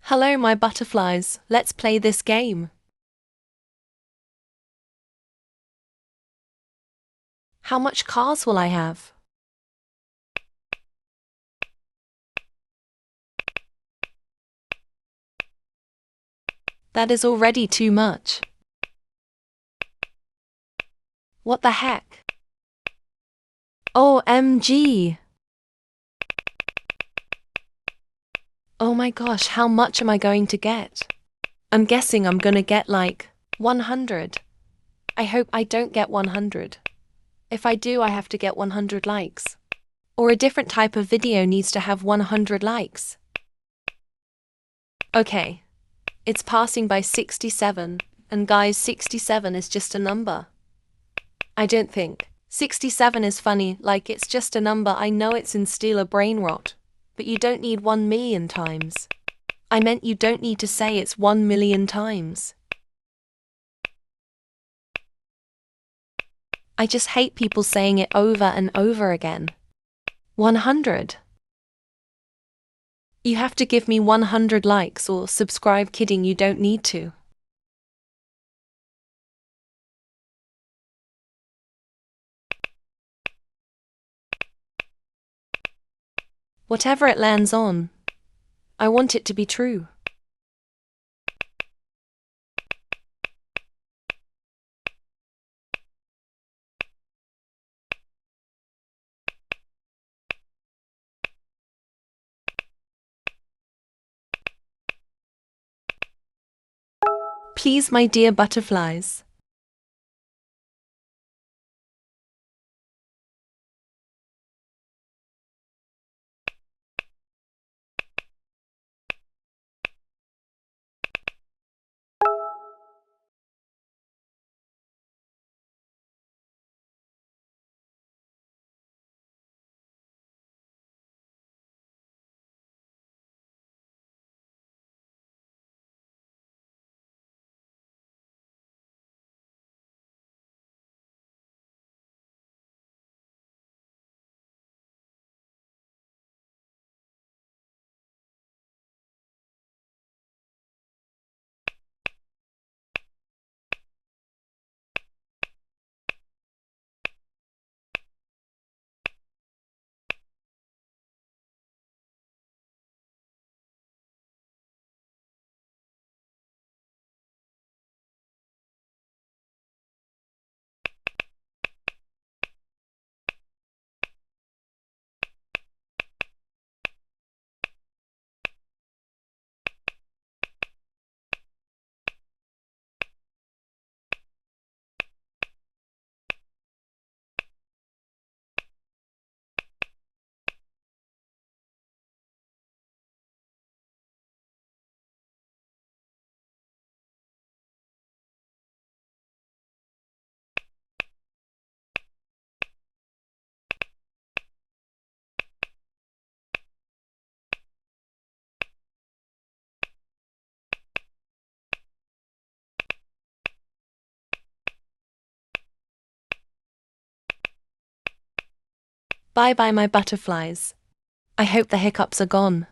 Hello, my butterflies. Let's play this game. How much cars will I have? That is already too much. What the heck? OMG! Oh my gosh, how much am I going to get? I'm guessing I'm gonna get like 100. I hope I don't get 100. If I do, I have to get 100 likes. Or a different type of video needs to have 100 likes. Okay. It's passing by 67, and guys, 67 is just a number. I don't think 67 is funny, like it's just a number. I know it's in Steeler brain rot, but you don't need 1 million times. I meant you don't need to say it's 1 million times. I just hate people saying it over and over again. 100. You have to give me 100 likes or subscribe. Kidding, you don't need to. Whatever it lands on, I want it to be true. Please, my dear butterflies. Bye bye, my butterflies. I hope the hiccups are gone.